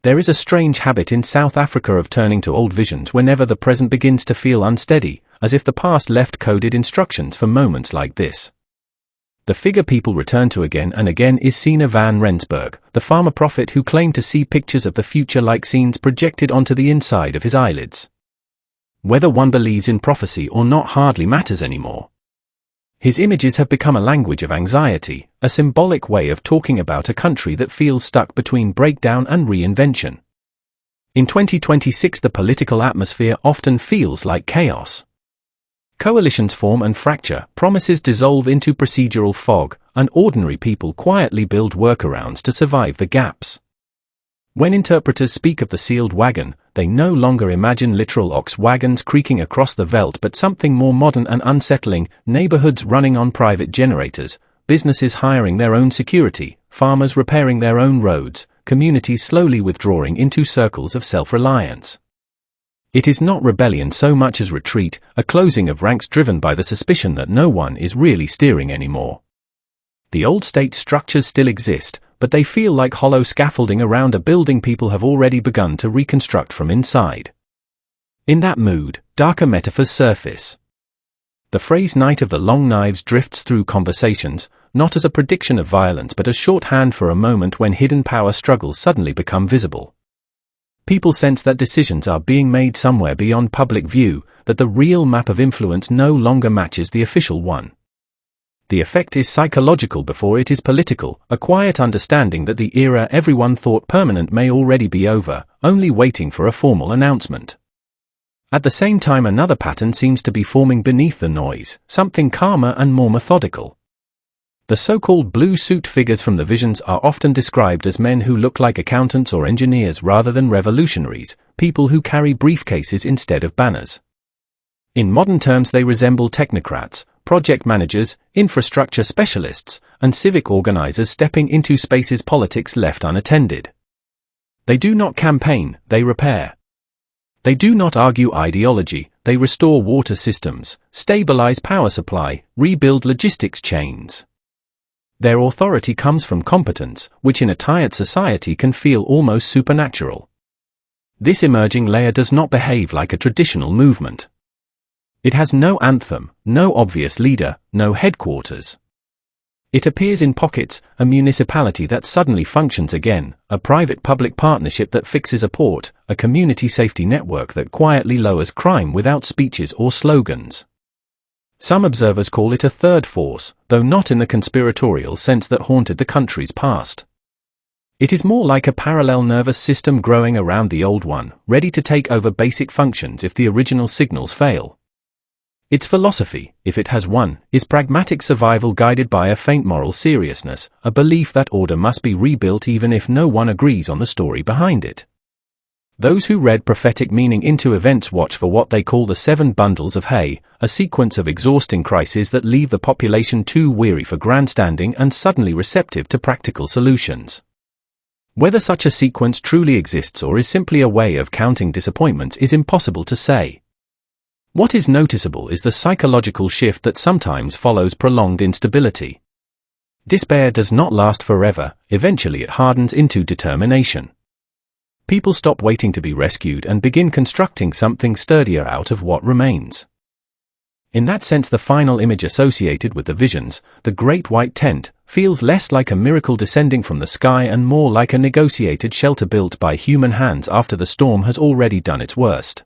There is a strange habit in South Africa of turning to old visions whenever the present begins to feel unsteady, as if the past left coded instructions for moments like this. The figure people return to again and again is Siener van Rensburg, the farmer prophet who claimed to see pictures of the future like scenes projected onto the inside of his eyelids. Whether one believes in prophecy or not hardly matters anymore. His images have become a language of anxiety, a symbolic way of talking about a country that feels stuck between breakdown and reinvention. In 2026, the political atmosphere often feels like chaos. Coalitions form and fracture, promises dissolve into procedural fog, and ordinary people quietly build workarounds to survive the gaps. When interpreters speak of the sealed wagon, they no longer imagine literal ox wagons creaking across the veldt but something more modern and unsettling, neighborhoods running on private generators, businesses hiring their own security, farmers repairing their own roads, communities slowly withdrawing into circles of self-reliance. It is not rebellion so much as retreat, a closing of ranks driven by the suspicion that no one is really steering anymore. The old state structures still exist, but they feel like hollow scaffolding around a building people have already begun to reconstruct from inside. In that mood, darker metaphors surface. The phrase "Night of the Long Knives" drifts through conversations, not as a prediction of violence but as shorthand for a moment when hidden power struggles suddenly become visible. People sense that decisions are being made somewhere beyond public view, that the real map of influence no longer matches the official one. The effect is psychological before it is political, a quiet understanding that the era everyone thought permanent may already be over, only waiting for a formal announcement. At the same time, another pattern seems to be forming beneath the noise, something calmer and more methodical. The so-called blue suit figures from the visions are often described as men who look like accountants or engineers rather than revolutionaries, people who carry briefcases instead of banners. In modern terms, they resemble technocrats, project managers, infrastructure specialists, and civic organizers stepping into spaces politics left unattended. They do not campaign, they repair. They do not argue ideology, they restore water systems, stabilize power supply, rebuild logistics chains. Their authority comes from competence, which in a tired society can feel almost supernatural. This emerging layer does not behave like a traditional movement. It has no anthem, no obvious leader, no headquarters. It appears in pockets, a municipality that suddenly functions again, a private-public partnership that fixes a port, a community safety network that quietly lowers crime without speeches or slogans. Some observers call it a third force, though not in the conspiratorial sense that haunted the country's past. It is more like a parallel nervous system growing around the old one, ready to take over basic functions if the original signals fail. Its philosophy, if it has one, is pragmatic survival guided by a faint moral seriousness, a belief that order must be rebuilt even if no one agrees on the story behind it. Those who read prophetic meaning into events watch for what they call the 7 bundles of hay, a sequence of exhausting crises that leave the population too weary for grandstanding and suddenly receptive to practical solutions. Whether such a sequence truly exists or is simply a way of counting disappointments is impossible to say. What is noticeable is the psychological shift that sometimes follows prolonged instability. Despair does not last forever, eventually it hardens into determination. People stop waiting to be rescued and begin constructing something sturdier out of what remains. In that sense, the final image associated with the visions, the great white tent, feels less like a miracle descending from the sky and more like a negotiated shelter built by human hands after the storm has already done its worst.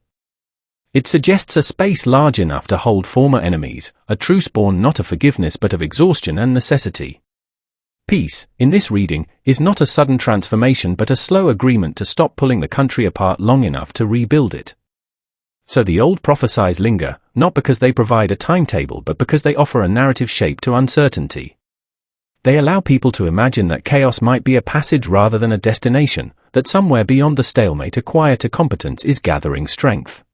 It suggests a space large enough to hold former enemies, a truce born not of forgiveness but of exhaustion and necessity. Peace, in this reading, is not a sudden transformation but a slow agreement to stop pulling the country apart long enough to rebuild it. So the old prophecies linger, not because they provide a timetable but because they offer a narrative shape to uncertainty. They allow people to imagine that chaos might be a passage rather than a destination, that somewhere beyond the stalemate a quieter competence is gathering strength.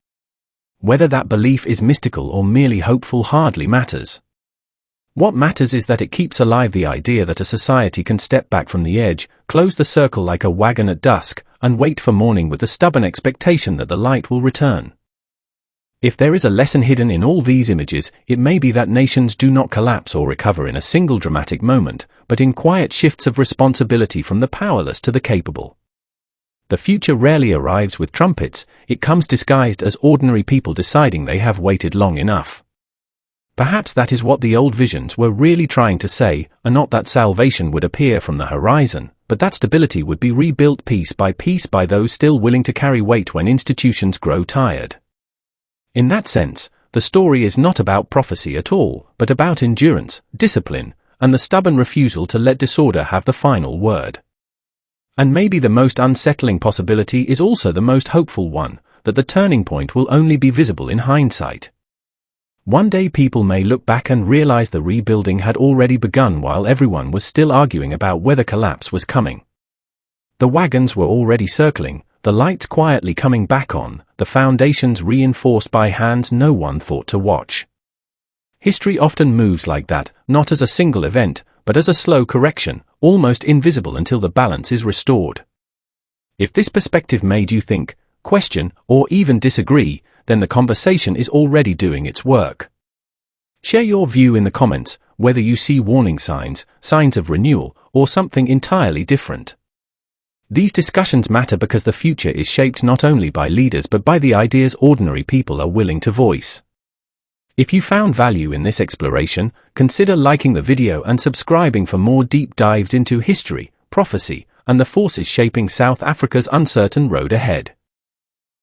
Whether that belief is mystical or merely hopeful hardly matters. What matters is that it keeps alive the idea that a society can step back from the edge, close the circle like a wagon at dusk, and wait for morning with the stubborn expectation that the light will return. If there is a lesson hidden in all these images, it may be that nations do not collapse or recover in a single dramatic moment, but in quiet shifts of responsibility from the powerless to the capable. The future rarely arrives with trumpets, it comes disguised as ordinary people deciding they have waited long enough. Perhaps that is what the old visions were really trying to say, and not that salvation would appear from the horizon, but that stability would be rebuilt piece by those still willing to carry weight when institutions grow tired. In that sense, the story is not about prophecy at all, but about endurance, discipline, and the stubborn refusal to let disorder have the final word. And maybe the most unsettling possibility is also the most hopeful one, that the turning point will only be visible in hindsight. One day people may look back and realize the rebuilding had already begun while everyone was still arguing about whether collapse was coming. The wagons were already circling, the lights quietly coming back on, the foundations reinforced by hands no one thought to watch. History often moves like that, not as a single event, but as a slow correction, almost invisible until the balance is restored. If this perspective made you think, question, or even disagree, then the conversation is already doing its work. Share your view in the comments, whether you see warning signs, signs of renewal, or something entirely different. These discussions matter because the future is shaped not only by leaders but by the ideas ordinary people are willing to voice. If you found value in this exploration, consider liking the video and subscribing for more deep dives into history, prophecy, and the forces shaping South Africa's uncertain road ahead.